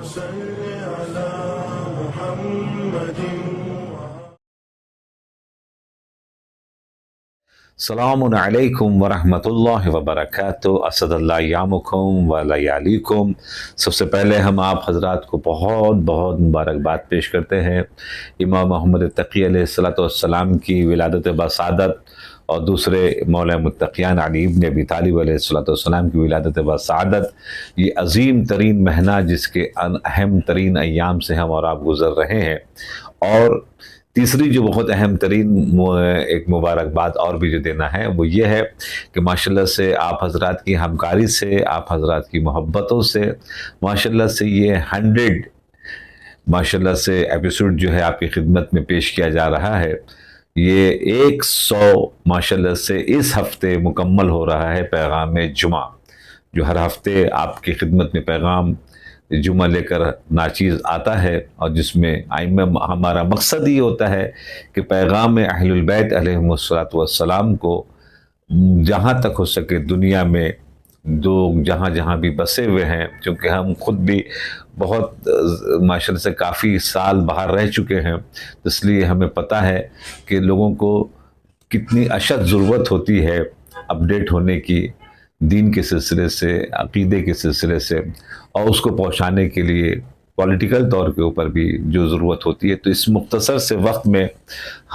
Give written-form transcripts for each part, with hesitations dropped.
صل على محمد. السلام علیکم ورحمۃ اللہ وبرکاتہ. اسد اللہ ایامکم و لیالیکم. سب سے پہلے ہم آپ حضرات کو بہت بہت مبارکباد پیش کرتے ہیں امام محمد تقی علیہ السلام کی ولادت بسعادت، اور دوسرے مولا متقیان علی ابن ابی طالب علیہ السلام کی ولادت بسعادت. یہ عظیم ترین مہینہ جس کے اہم ترین ایام سے ہم اور آپ گزر رہے ہیں. اور تیسری جو بہت اہم ترین ایک مبارکباد اور بھی جو دینا ہے وہ یہ ہے کہ ماشاءاللہ سے آپ حضرات کی ہمکاری سے، آپ حضرات کی محبتوں سے ماشاءاللہ سے یہ 100 ماشاءاللہ سے ایپیسوڈ جو ہے آپ کی خدمت میں پیش کیا جا رہا ہے. یہ 100 ماشاءاللہ سے اس ہفتے مکمل ہو رہا ہے پیغام جمعہ، جو ہر ہفتے آپ کی خدمت میں پیغام جمعہ لے کر ناچیز آتا ہے، اور جس میں ہمارا مقصد یہ ہوتا ہے کہ پیغام اہل البیت علیہم السلام کو جہاں تک ہو سکے دنیا میں جہاں جہاں بھی بسے ہوئے ہیں، چونکہ ہم خود بھی بہت ماشاءاللہ سے کافی سال باہر رہ چکے ہیں، اس لیے ہمیں پتہ ہے کہ لوگوں کو کتنی اشد ضرورت ہوتی ہے اپڈیٹ ہونے کی دین کے سلسلے سے، عقیدے کے سلسلے سے، اور اس کو پہنچانے کے لیے پولیٹیکل طور کے اوپر بھی جو ضرورت ہوتی ہے. تو اس مختصر سے وقت میں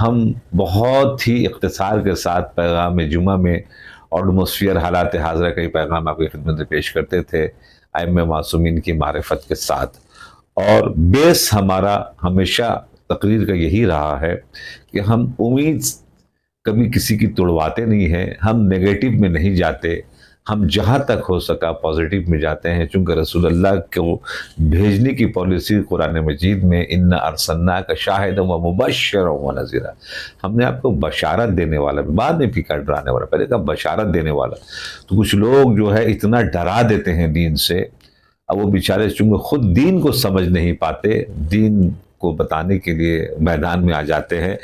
ہم بہت ہی اختصار کے ساتھ پیغام جمعہ میں ایٹماسفیئر حالات حاضرہ کا ہی پیغام آپ کی خدمت میں پیش کرتے تھے ائمہ معصومین کی معرفت کے ساتھ. اور بیس ہمارا ہمیشہ تقریر کا یہی رہا ہے کہ ہم امید کبھی کسی کی توڑواتے نہیں ہیں، ہم نیگیٹو میں نہیں جاتے، ہم جہاں تک ہو سکا پازیٹیو میں جاتے ہیں، چونکہ رسول اللہ کو بھیجنے کی پالیسی قرآن مجید میں اِنَّا أَرْسَلْنَاكَ شَاهِدًا وَمُبَشِّرًا وَنَذِيرًا، ہم نے آپ کو بشارت دینے والا، بعد میں بھی ڈرانے والا، پہلے کہا بشارت دینے والا. تو کچھ لوگ جو ہے اتنا ڈرا دیتے ہیں دین سے، اب وہ بیچارے چونکہ خود دین کو سمجھ نہیں پاتے، دین کو بتانے کے لیے میدان میں آ جاتے ہیں.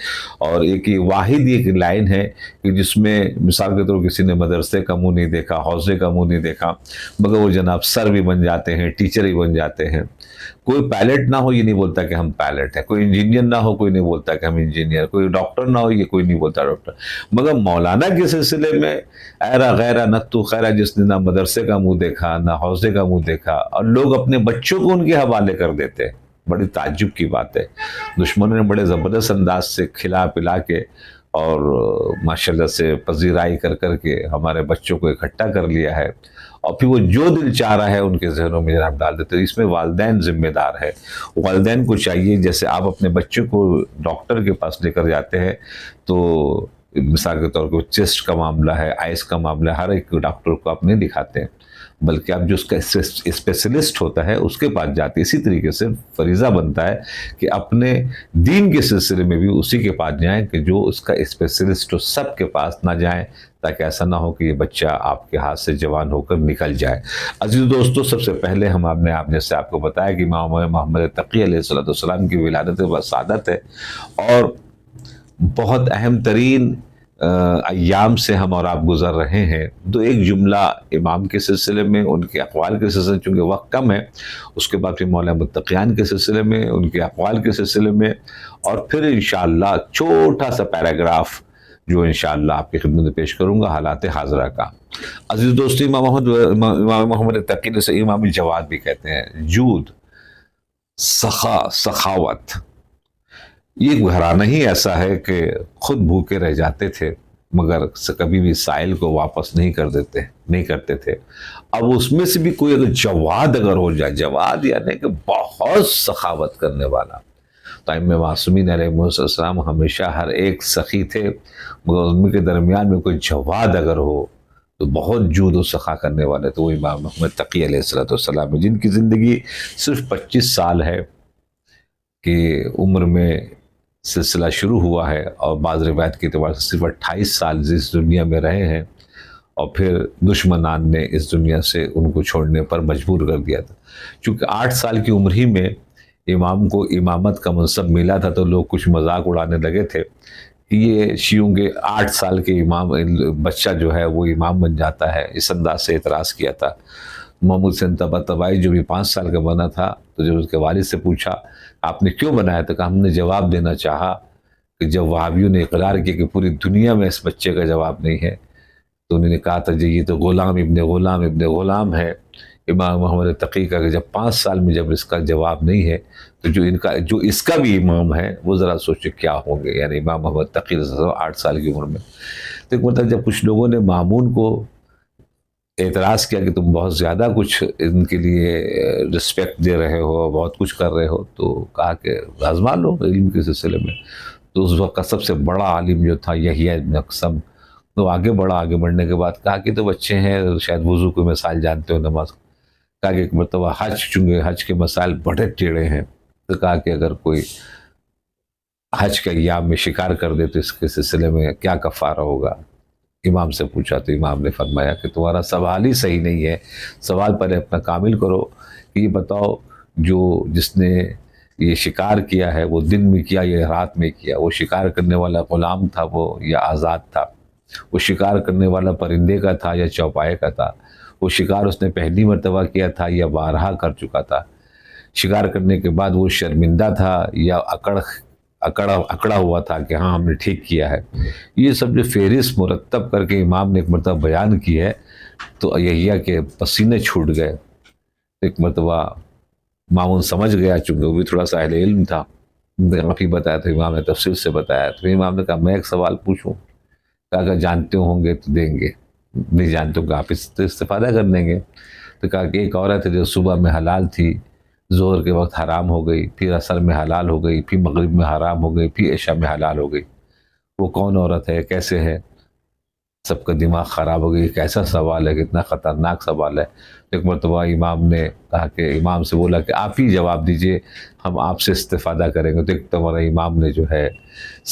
اور ایک واحد ایک لائن ہے کہ جس میں مثال کے طور کسی نے مدرسے کا منہ نہیں دیکھا، حوضے کا منہ نہیں دیکھا، مگر وہ جناب سر بھی بن جاتے ہیں، ٹیچر بھی بن جاتے ہیں. کوئی پائلٹ نہ ہو یہ نہیں بولتا کہ ہم پائلٹ ہیں، کوئی انجینئر نہ ہو کوئی نہیں بولتا کہ ہم انجینئر، کوئی ڈاکٹر نہ ہو یہ کوئی نہیں بولتا ڈاکٹر. مگر مولانا کے سلسلے میں ایرا غیرہ نتو خیرہ، جس نے نہ مدرسے کا منہ دیکھا نہ حوضے کا منہ دیکھا، اور لوگ اپنے بچوں کو ان کے حوالے کر دیتے ہیں. بڑی تعجب کی بات ہے. دشمنوں نے بڑے زبردست انداز سے کھلا پلا کے اور ماشاءاللہ سے پذیرائی کر کر کے ہمارے بچوں کو اکٹھا کر لیا ہے، اور پھر وہ جو دل چاہ رہا ہے ان کے ذہنوں میں جناب ڈال دیتے ہیں. اس میں والدین ذمہ دار ہے. والدین کو چاہیے جیسے آپ اپنے بچوں کو ڈاکٹر کے پاس لے کر جاتے ہیں، تو مثال کے طور پر چیسٹ کا معاملہ ہے، آئس کا معاملہ ہے، ہر ایک ڈاکٹر کو آپ نہیں دکھاتے ہیں، بلکہ آپ جو اس کا اسپیشلسٹ ہوتا ہے اس کے پاس جاتے. اسی طریقے سے فریضہ بنتا ہے کہ اپنے دین کے سلسلے میں بھی اسی کے پاس جائیں کہ جو اس کا اسپیشلسٹ ہو. سب کے پاس نہ جائیں تاکہ ایسا نہ ہو کہ یہ بچہ آپ کے ہاتھ سے جوان ہو کر نکل جائے. عزیز دوستو، سب سے پہلے ہم جیسے آپ کو بتایا کہ امام محمد تقی علیہ السلام کی ولادت بسعادت ہے، اور بہت اہم ترین ایام سے ہم اور آپ گزر رہے ہیں. تو ایک جملہ امام کے سلسلے میں، ان کے اقوال کے سلسلے میں، چونکہ وقت کم ہے، اس کے بعد پھر مولا متقیان کے سلسلے میں، ان کے اقوال کے سلسلے میں، اور پھر انشاءاللہ چھوٹا سا پیراگراف جو انشاءاللہ آپ کی خدمت میں پیش کروں گا حالات حاضرہ کا. عزیز دوستی، امام محمد تقی سے امام الجواد بھی کہتے ہیں. جود، سخاوت، یہ گھرانہ ہی ایسا ہے کہ خود بھوکے رہ جاتے تھے مگر کبھی بھی سائل کو واپس نہیں کرتے تھے. اب اس میں سے بھی کوئی اگر جواد ہو جائے، جواد یعنی کہ بہت سخاوت کرنے والا. تو ائمہ معصومین علیہ السلام ہمیشہ ہر ایک سخی تھے، مگر ان کے درمیان میں کوئی جواد اگر ہو تو بہت جود و سخا کرنے والے تو وہ امام محمد تقی علیہ السلام ہے، جن کی زندگی صرف 25 سال ہے کہ عمر میں سلسلہ شروع ہوا ہے، اور بعض روایت کے اعتبار سے صرف 28 سال اس دنیا میں رہے ہیں، اور پھر دشمنان نے اس دنیا سے ان کو چھوڑنے پر مجبور کر دیا تھا. چونکہ 8 سال کی عمر ہی میں امام کو امامت کا منصب ملا تھا، تو لوگ کچھ مذاق اڑانے لگے تھے کہ یہ شیعوں کے 8 سال کے امام بچہ جو ہے وہ امام بن جاتا ہے. اس انداز سے اعتراض کیا تھا. محمود سے طبائی جو بھی 5 سال کا بنا تھا، تو جب اس کے والد سے پوچھا آپ نے کیوں بنایا، تو کہا ہم نے جواب دینا چاہا کہ جب وہابیوں نے اقرار کیا کہ پوری دنیا میں اس بچے کا جواب نہیں ہے، تو انہوں نے کہا تھا جی یہ تو غلام ابن غلام ہے امام محمد تقی کا، کہ جب 5 سال میں جب اس کا جواب نہیں ہے تو جو اس کا بھی امام ہے وہ ذرا سوچے کیا ہوں گے، یعنی امام محمد تقی 8 سال کی عمر میں۔ تو ایک مرتبہ جب کچھ لوگوں نے مامون کو اعتراض کیا کہ تم بہت زیادہ کچھ ان کے لیے رسپیکٹ دے رہے ہو، بہت کچھ کر رہے ہو، تو کہا کہ آزما لو علم کے سلسلے میں۔ تو اس وقت کا سب سے بڑا عالم جو تھا یحییٰ ابن اقسم، تو آگے بڑھنے کے بعد کہا کہ تو بچے ہیں، شاید وضو کوئی مثال جانتے ہو، نماز، کہا کہ ایک مرتبہ چونکہ حج کے مسائل بڑے ٹیڑھے ہیں، تو کہا کہ اگر کوئی حج کے ایام میں شکار کر دے تو اس کے سلسلے میں کیا کفارہ ہوگا؟ امام سے پوچھا تو امام نے فرمایا کہ تمہارا سوال ہی صحیح نہیں ہے، سوال پہلے اپنا کامل کرو کہ یہ بتاؤ جس نے یہ شکار کیا ہے وہ دن میں کیا یا رات میں کیا، وہ شکار کرنے والا غلام تھا وہ یا آزاد تھا، وہ شکار کرنے والا پرندے کا تھا یا چوپائے کا تھا، وہ شکار اس نے پہلی مرتبہ کیا تھا یا بارہا کر چکا تھا، شکار کرنے کے بعد وہ شرمندہ تھا یا اکڑا ہوا تھا کہ ہاں ہم نے ٹھیک کیا ہے۔ یہ سب جو فہرست مرتب کر کے امام نے ایک مرتبہ بیان کی ہے، تو یحییٰ کے پسینے چھوٹ گئے۔ ایک مرتبہ مامون سمجھ گیا، چونکہ وہ بھی تھوڑا سا اہل علم تھا، آپ ہی بتایا تو امام نے تفصیل سے بتایا، تو امام نے کہا میں ایک سوال پوچھوں؟ کہا اگر جانتے ہوں گے تو دیں گے، نہیں جانتے ہوں گے آپ اس سے استفادہ کر لیں گے۔ تو کہا کہ ایک عورت ہے جو صبح میں حلال تھی، ظہر کے وقت حرام ہو گئی، پھر عصر میں حلال ہو گئی، پھر مغرب میں حرام ہو گئی، پھر عشاء میں حلال ہو گئی، وہ کون عورت ہے، کیسے ہے؟ سب کا دماغ خراب ہو گئی، کیسا سوال ہے، کتنا خطرناک سوال ہے۔ ایک مرتبہ امام نے کہا کہ امام سے بولا کہ آپ ہی جواب دیجئے، ہم آپ سے استفادہ کریں گے۔ تو ایک مرتبہ امام نے جو ہے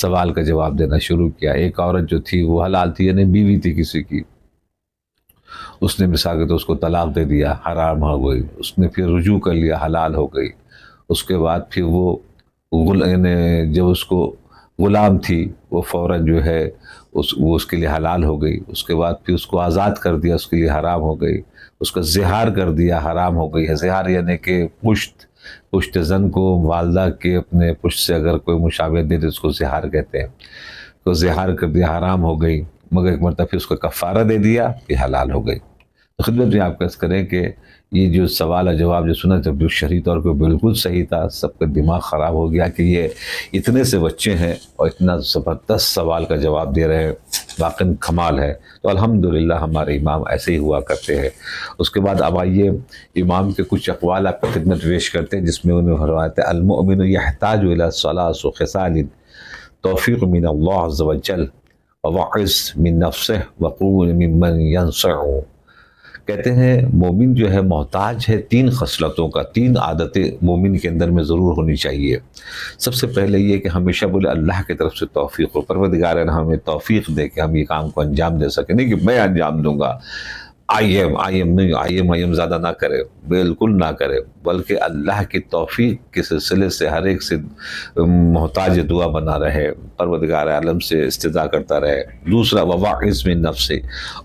سوال کا جواب دینا شروع کیا۔ ایک عورت جو تھی وہ حلال تھی، یعنی بیوی تھی کسی کی، اس نے مثال کے تو اس کو طلاق دے دیا، حرام ہو گئی، اس نے پھر رجوع کر لیا، حلال ہو گئی۔ اس کے بعد پھر وہ جب اس کو غلام تھی وہ فوراً جو ہے وہ اس کے لیے حلال ہو گئی۔ اس کے بعد پھر اس کو آزاد کر دیا، اس کے لیے حرام ہو گئی۔ اس کا زہار کر دیا، حرام ہو گئی ہے۔ زہار یعنی کہ پشت زن کو والدہ کے اپنے پشت سے اگر کوئی مشابہت دے تو اس کو زہار کہتے ہیں، تو زہار کر دیا، حرام ہو گئی، مگر ایک مرتبہ پھر اس کو کفارہ دے دیا کہ حلال ہو گئی۔ تو خدمت میں آپ کا عرض کریں کہ یہ جو سوال اور جواب جو سنا جب شرعی طور پہ بالکل صحیح تھا، سب کا دماغ خراب ہو گیا کہ یہ اتنے سے بچے ہیں اور اتنا زبردست سوال کا جواب دے رہے ہیں، واقعاً کمال ہے۔ تو الحمدللہ ہمارے امام ایسے ہی ہوا کرتے ہیں۔ اس کے بعد اب آئیے امام کے کچھ اقوال آپ کی خدمت پیش کرتے ہیں، جس میں انہوں نے فرمایا ہے المؤمن یحتاج الی ثلاث خصال توفیق من اللہ عز وجل ووعظ من نفسہ وقبول ممن ینصعہ۔ کہتے ہیں مومن جو ہے محتاج ہے 3 خصلتوں کا، 3 عادتیں مومن کے اندر میں ضرور ہونی چاہیے۔ سب سے پہلے یہ کہ ہمیشہ بولے اللہ کی طرف سے توفیق ہو، پروردگار نے ہمیں توفیق دے کہ ہم یہ کام کو انجام دے سکیں، نہیں کہ میں انجام دوں گا، آئی ایم زیادہ نہ کرے، بالکل نہ کرے، بلکہ اللہ کی توفیق کے سلسلے سے ہر ایک سے محتاج دعا بنا رہے، پروردگار عالم سے استدعا کرتا رہے۔ دوسرا وواعظ من نفس،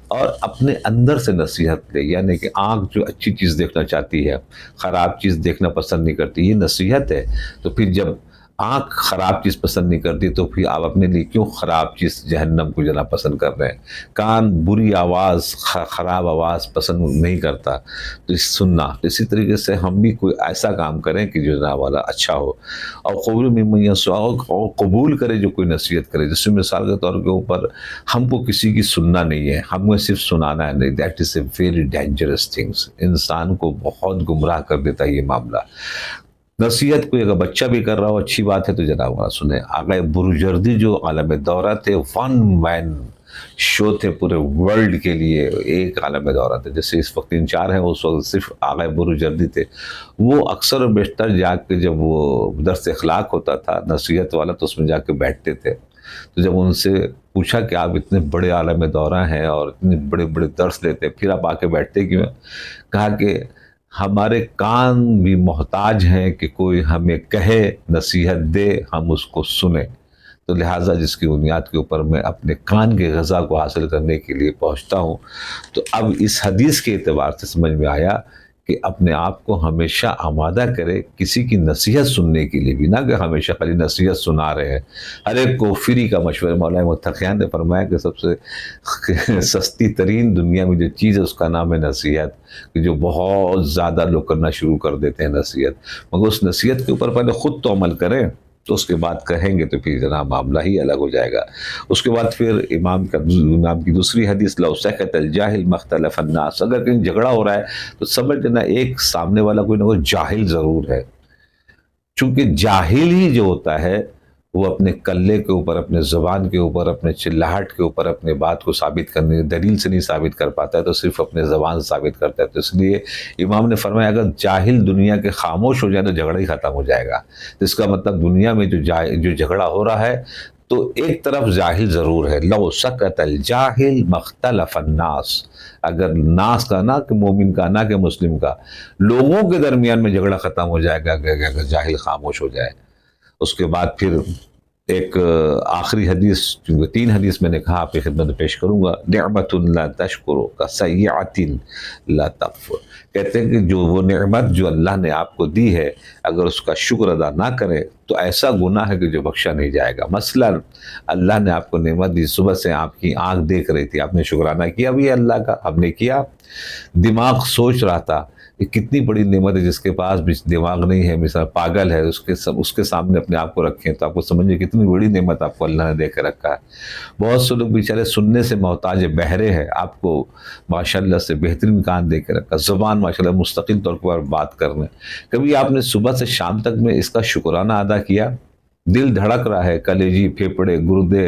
اور اپنے اندر سے نصیحت لے، یعنی کہ آنکھ جو اچھی چیز دیکھنا چاہتی ہے خراب چیز دیکھنا پسند نہیں کرتی، یہ نصیحت ہے۔ تو پھر جب آنکھ خراب چیز پسند نہیں کرتی تو پھر آپ اپنے لیے کیوں خراب چیز جہنم کو جانا پسند کر رہے ہیں؟ کان بری آواز، خراب آواز پسند نہیں کرتا تو اس سننا، اسی طریقے سے ہم بھی کوئی ایسا کام کریں کہ جو جناب والا اچھا ہو، اور قبول ممن ینصعہ، اور قبول کرے جو کوئی نصیحت کرے۔ جس میں مثال کے طور کے اوپر ہم کو کسی کی سننا نہیں ہے، ہمیں صرف سنانا ہے، نہیں، that is a very dangerous things, انسان کو بہت گمراہ کر دیتا ہے یہ معاملہ۔ نصیحت کوئی اگر بچہ بھی کر رہا ہو اچھی بات ہے تو جناب والا سنیں۔ آقا بروجردی جو عالم دورہ تھے، 1 مین شو تھے پورے ورلڈ کے لیے، ایک عالم دورہ تھے، جیسے اس وقت 3-4 ہیں، اس وقت صرف آقا بروجردی تھے۔ وہ اکثر و بیشتر جا کے جب وہ درس اخلاق ہوتا تھا نصیحت والا تو اس میں جا کے بیٹھتے تھے۔ تو جب ان سے پوچھا کہ آپ اتنے بڑے عالم دورہ ہیں اور اتنے بڑے بڑے درس لیتے پھر آپ آ کے بیٹھتے کیوں ہیں؟ کہا کہ ہمارے کان بھی محتاج ہیں کہ کوئی ہمیں کہے، نصیحت دے، ہم اس کو سنیں۔ تو لہٰذا جس کی بنیاد کے اوپر میں اپنے کان کے غذا کو حاصل کرنے کے لیے پہنچتا ہوں۔ تو اب اس حدیث کے اعتبار سے سمجھ میں آیا کہ اپنے آپ کو ہمیشہ آمادہ کرے کسی کی نصیحت سننے کے لیے بھی، نہ کہ ہمیشہ خالی نصیحت سنا رہے ہیں، ہر ایک کو فری کا مشورہ۔ مولانا متقیان نے فرمایا کہ سب سے سستی ترین دنیا میں جو چیز ہے اس کا نام ہے نصیحت، کہ جو بہت زیادہ لوگ کرنا شروع کر دیتے ہیں نصیحت، مگر اس نصیحت کے اوپر پہلے خود تو عمل کریں، تو اس کے بعد کہیں گے تو پھر جناب معاملہ ہی الگ ہو جائے گا۔ اس کے بعد پھر امام کی دوسری حدیث، لو سکت الجاہل ما اختلف الناس، اگر کہیں جھگڑا ہو رہا ہے تو سمجھ لینا ایک سامنے والا کوئی نہ کوئی جاہل ضرور ہے، چونکہ جاہل ہی جو ہوتا ہے وہ اپنے کلے کے اوپر، اپنے زبان کے اوپر، اپنے چلاہٹ کے اوپر اپنے بات کو ثابت کرنے دلیل سے نہیں ثابت کر پاتا ہے، تو صرف اپنے زبان سے ثابت کرتا ہے۔ تو اس لیے امام نے فرمایا اگر جاہل دنیا کے خاموش ہو جائے تو جھگڑا ہی ختم ہو جائے گا۔ تو اس کا مطلب دنیا میں جو جھگڑا ہو رہا ہے تو ایک طرف جاہل ضرور ہے، لو سکت الجاہل ما اختلف الناس، اگر ناس کا نہ کہ مومن کا، نہ کہ مسلم کا، لوگوں کے درمیان میں جھگڑا ختم ہو جائے گا اگر جاہل خاموش ہو جائے۔ اس کے بعد پھر ایک آخری حدیث، چونکہ 3 حدیث میں نے کہا آپ کی خدمت میں پیش کروں گا، نعمت لا تشکر کسیئۃ لا تکفر، کہتے ہیں کہ جو وہ نعمت جو اللہ نے آپ کو دی ہے اگر اس کا شکر ادا نہ کرے تو ایسا گناہ ہے کہ جو بخشا نہیں جائے گا۔ مثلا اللہ نے آپ کو نعمت دی، صبح سے آپ کی آنکھ دیکھ رہی تھی، آپ نے شکرانہ کیا بھی اللہ کا، آپ نے کیا۔ دماغ سوچ رہا تھا، یہ کتنی بڑی نعمت ہے، جس کے پاس بھی دماغ نہیں ہے، مثلا پاگل ہے، اس کے سامنے اپنے آپ کو رکھیں تو آپ کو سمجھیں کتنی بڑی نعمت آپ کو اللہ نے دے کے رکھا ہے۔ بہت سے لوگ بیچارے سننے سے محتاج ہے، بہرے ہیں، آپ کو ماشاءاللہ سے بہترین کان دے کے رکھا، زبان ماشاءاللہ مستقل طور پر بات کرنے۔ کبھی آپ نے صبح سے شام تک میں اس کا شکرانہ ادا کیا؟ دل دھڑک رہا ہے، کلیجی، پھیپڑے، گردے،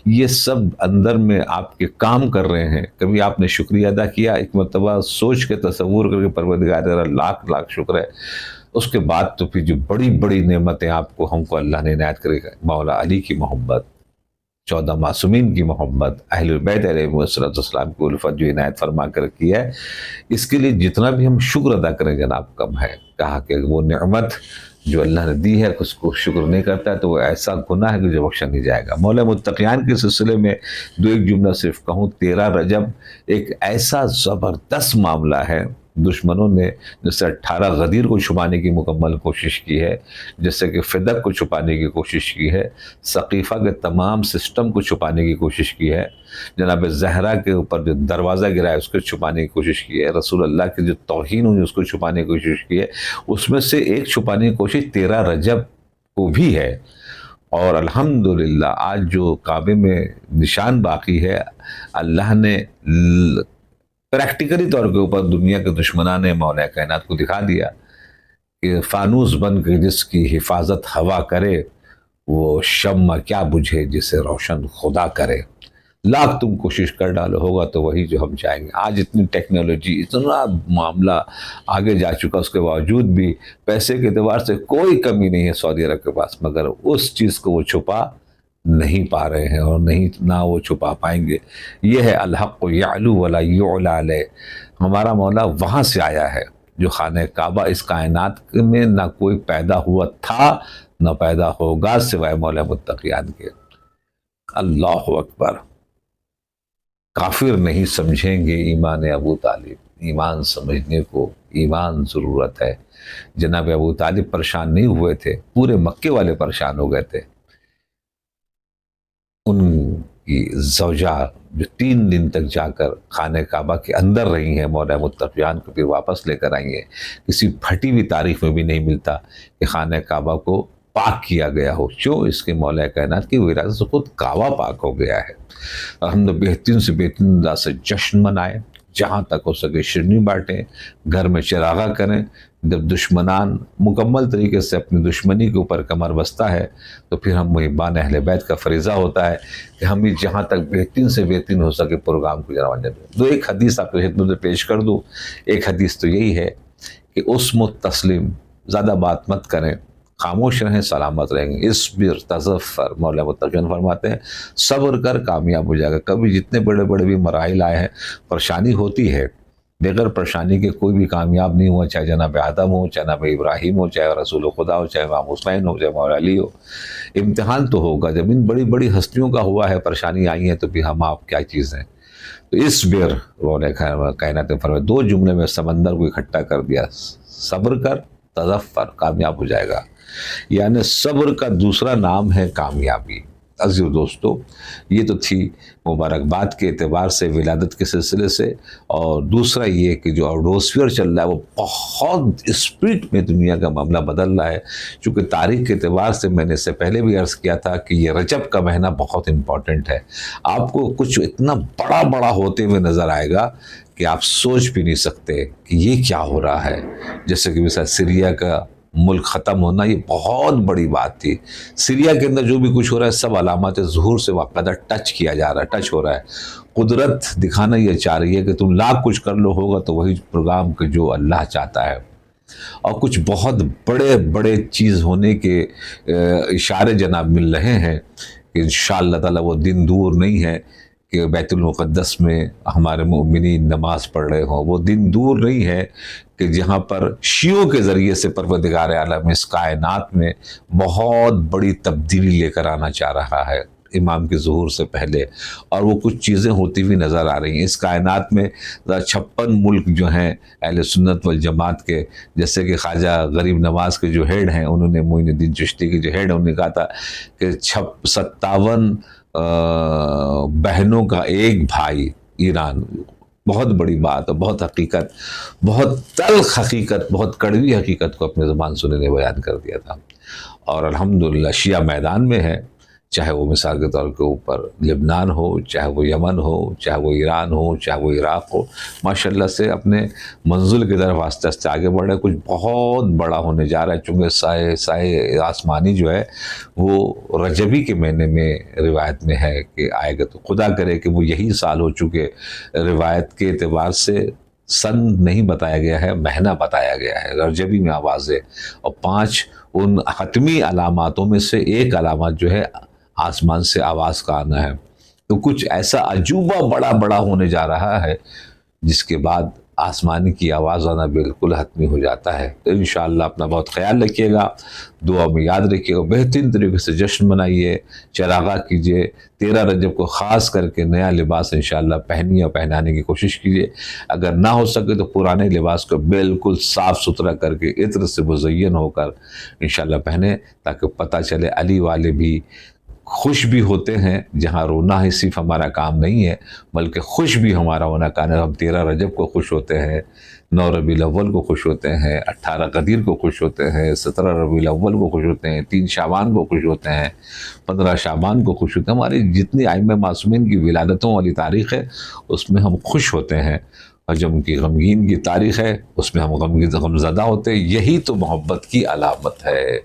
یہ سب اندر میں آپ کے کام کر رہے ہیں، کبھی آپ نے شکریہ ادا کیا؟ ایک مرتبہ سوچ کے تصور کر کے پروردگار تیرا لاکھ لاکھ شکر ہے۔ اس کے بعد تو پھر جو بڑی بڑی نعمتیں آپ کو، ہم کو اللہ نے عنایت کرے گا، مولا علی کی محبت، 14 معصومین کی محبت، اہل بیت علیہ السلام کی الفت جو عنایت فرما کر کی ہے، اس کے لیے جتنا بھی ہم شکر ادا کریں جناب کم ہے۔ کہا کہ وہ نعمت جو اللہ نے دی ہے اس کو شکر نہیں کرتا ہے تو وہ ایسا گناہ ہے کہ جو بخشا نہیں جائے گا۔ مولا متقیان کے سلسلے میں ایک جملہ صرف کہوں، 13 رجب ایک ایسا زبردست معاملہ ہے، دشمنوں نے جیسے 18 غدیر کو چھپانے کی مکمل کوشش کی ہے، جیسے کہ فدق کو چھپانے کی کوشش کی ہے، ثقیفہ کے تمام سسٹم کو چھپانے کی کوشش کی ہے، جناب زہرا کے اوپر جو دروازہ گرا ہے اس کو چھپانے کی کوشش کی ہے، رسول اللہ کی جو توہین ہوئی اس کو چھپانے کی کوشش کی ہے۔ اس میں سے ایک چھپانے کی کوشش 13 رجب کو بھی ہے، اور الحمدللہ آج جو کعبے میں نشان باقی ہے، اللہ نے پریکٹیکلی طور کے اوپر دنیا کے دشمنان نے مولا کائنات کو دکھا دیا کہ فانوس بن کے جس کی حفاظت ہوا کرے وہ شمع کیا بجھے جسے روشن خدا کرے۔ لاکھ تم کوشش کر ڈالو ہوگا تو وہی جو ہم چاہیں گے۔ آج اتنی ٹیکنالوجی، اتنا معاملہ آگے جا چکا، اس کے باوجود بھی پیسے کے اعتبار سے کوئی کمی نہیں ہے سعودی عرب کے پاس، مگر اس چیز کو وہ چھپا نہیں پا رہے ہیں اور نہ وہ چھپا پائیں گے۔ یہ ہے الحق یعلو ولا یعلی علیہ، ہمارا مولا وہاں سے آیا ہے جو خانہ کعبہ اس کائنات میں نہ کوئی پیدا ہوا تھا نہ پیدا ہوگا سوائے مولا متقیان کے۔ اللہ اکبر! کافر نہیں سمجھیں گے ایمان ابو طالب، ایمان سمجھنے کو ایمان ضرورت ہے۔ جناب ابو طالب پریشان نہیں ہوئے تھے، پورے مکے والے پریشان ہو گئے تھے۔ ان کی زوجہ جو 3 دن تک جا کر خانہ کعبہ کے اندر رہی ہیں، مولا متقیان کو پھر واپس لے کر آئیں گے۔ کسی پھٹی ہوئی تاریخ میں بھی نہیں ملتا کہ خانہ کعبہ کو پاک کیا گیا ہو، جو اس کے مولا کائنات کی وراثت سے خود کعبہ پاک ہو گیا ہے۔ اور ہم نے بہترین سے بہترین انداز سے جشن منائے، جہاں تک ہو سکے شیرنی بانٹیں، گھر میں چراغاں کریں۔ جب دشمنان مکمل طریقے سے اپنی دشمنی کے اوپر کمر بستہ ہے تو پھر ہم محبان اہل بیت کا فریضہ ہوتا ہے کہ ہم بھی جہاں تک بہترین سے بہترین ہو سکے پروگرام کو جوان دیں۔ دو ایک حدیث آپ کی خدمت میں پیش کر دوں۔ ایک حدیث تو یہی ہے کہ اس متسلم، زیادہ بات مت کریں، خاموش رہیں، سلامت رہیں گے۔ اصبر تظفر، مولا متقین فرماتے ہیں صبر کر کامیاب ہو جائے گا۔ کبھی جتنے بڑے بڑے بھی مراحل آئے ہیں، پریشانی ہوتی ہے، بغیر پریشانی کے کوئی بھی کامیاب نہیں ہوا، چاہے جناب آدم ہو، چاہے جناب ابراہیم ہو، چاہے رسول خدا ہو، چاہے امام حسین ہو، چاہے مولا علی ہو۔ امتحان تو ہوگا، جب ان بڑی بڑی ہستیوں کا ہوا ہے، پریشانی آئی ہیں، تو بھی ہم آپ کیا چیز ہیں۔ تو اس بیر وہ نے کائنات میں فرمایا، 2 جملے میں سمندر کو اکٹھا کر دیا، صبر کر تظفر، کامیاب ہو جائے گا۔ یعنی صبر کا دوسرا نام ہے کامیابی۔ عزیز دوستو، یہ تو تھی مبارکباد کے اعتبار سے ولادت کے سلسلے سے، اور دوسرا یہ کہ جو ایٹماسفیئر چل رہا ہے وہ بہت اسپیڈ میں دنیا کا معاملہ بدل رہا ہے۔ چونکہ تاریخ کے اعتبار سے میں نے اس سے پہلے بھی عرض کیا تھا کہ یہ رجب کا مہینہ بہت امپورٹنٹ ہے۔ آپ کو کچھ اتنا بڑا بڑا ہوتے ہوئے نظر آئے گا کہ آپ سوچ بھی نہیں سکتے کہ یہ کیا ہو رہا ہے۔ جیسے کہ مثلا سیریا کا ملک ختم ہونا، یہ بہت بڑی بات تھی۔ سیریا کے اندر جو بھی کچھ ہو رہا ہے سب علامات ظہور سے باقاعدہ ٹچ کیا جا رہا ہے، ٹچ ہو رہا ہے۔ قدرت دکھانا یہ چاہ رہی ہے کہ تم لاکھ کچھ کر لو، ہوگا تو وہی پروگرام کہ جو اللہ چاہتا ہے۔ اور کچھ بہت بڑے بڑے چیز ہونے کے اشارے جناب مل رہے ہیں کہ انشاءاللہ تعالی وہ دن دور نہیں ہے کہ بیت المقدس میں ہمارے مومنین نماز پڑھ رہے ہوں۔ وہ دن دور نہیں ہے کہ جہاں پر شیعوں کے ذریعے سے پروردگار عالم اس کائنات میں بہت بڑی تبدیلی لے کر آنا چاہ رہا ہے امام کے ظہور سے پہلے، اور وہ کچھ چیزیں ہوتی ہوئی نظر آ رہی ہیں۔ اس کائنات میں 56 ملک جو ہیں اہل سنت والجماعت کے، جیسے کہ خواجہ غریب نواز کے جو ہیڈ ہیں، انہوں نے معین الدین چشتی کے جو ہیڈ ہیں، انہوں نے کہا تھا کہ 57 بہنوں کا ایک بھائی ایران۔ بہت بڑی بات ہے، بہت حقیقت، بہت تلخ حقیقت، بہت کڑوی حقیقت کو اپنے زبان سے نے بیان کر دیا تھا۔ اور الحمدللہ شیعہ میدان میں ہے، چاہے وہ مثال کے طور کے اوپر لبنان ہو، چاہے وہ یمن ہو، چاہے وہ ایران ہو، چاہے وہ عراق ہو، ماشاءاللہ سے اپنے منزل کی طرف آہستہ آہستہ آگے بڑھ رہے۔ کچھ بہت بڑا ہونے جا رہا ہے، چونکہ سائے آسمانی جو ہے وہ رجبی کے مہینے میں روایت میں ہے کہ آئے گا۔ تو خدا کرے کہ وہ یہی سال ہو، چکے روایت کے اعتبار سے سن نہیں بتایا گیا ہے، مہینہ بتایا گیا ہے، رجبی میں آواز ہے۔ اور 5 ان حتمی علاماتوں میں سے ایک علامات جو ہے آسمان سے آواز کا آنا ہے۔ تو کچھ ایسا عجوبہ بڑا بڑا ہونے جا رہا ہے جس کے بعد آسمانی کی آواز آنا بالکل حتمی ہو جاتا ہے۔ تو انشاءاللہ اپنا بہت خیال رکھیے گا، دعا میں یاد رکھیے گا، بہترین طریقے سے جشن منائیے، چراغاں کیجیے، 13 رجب کو خاص کر کے نیا لباس انشاءاللہ پہنیے اور پہنانے کی کوشش کیجیے۔ اگر نہ ہو سکے تو پرانے لباس کو بالکل صاف ستھرا کر کے عطر سے مزین ہو کر انشاءاللہ پہنے، تاکہ پتہ چلے علی والے بھی خوش بھی ہوتے ہیں۔ جہاں رونا ہی صرف ہمارا کام نہیں ہے، بلکہ خوش بھی ہمارا ہونا کام ہے۔ ہم 13 رجب کو خوش ہوتے ہیں، 9 ربیع الاول کو خوش ہوتے ہیں، 18 غدیر کو خوش ہوتے ہیں، 17 ربیع الاول کو خوش ہوتے ہیں، 3 شعبان کو خوش ہوتے ہیں، 15 شعبان کو خوش ہوتے ہیں۔ ہماری جتنی ائمہ معصومین کی ولادتوں والی تاریخ ہے اس میں ہم خوش ہوتے ہیں، اور جب ان کی غمگین کی تاریخ ہے اس میں ہم غمزدہ ہوتے ہیں۔ یہی تو محبت کی علامت ہے۔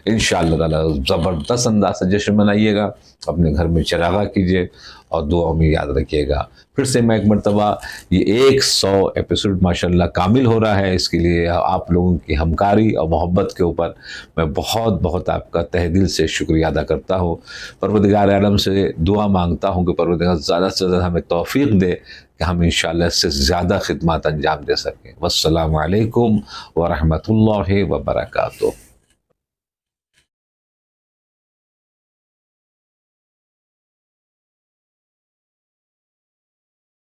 انشاءاللہ تعالی زبردست انداز سے جشن منائیے گا، اپنے گھر میں چراغاں کیجیے اور دعاؤں میں یاد رکھیے گا۔ پھر سے میں ایک مرتبہ یہ 100 ایپیسوڈ ماشاءاللہ کامل ہو رہا ہے، اس کے لیے آپ لوگوں کی ہمکاری اور محبت کے اوپر میں بہت بہت آپ کا تہ دل سے شکریہ ادا کرتا ہوں۔ پروردگار عالم سے دعا مانگتا ہوں کہ پروردگار زیادہ سے زیادہ ہمیں توفیق دے کہ ہم انشاءاللہ اس سے زیادہ خدمات انجام دے سکیں۔ والسلام علیکم ورحمۃ اللہ وبرکاتہ۔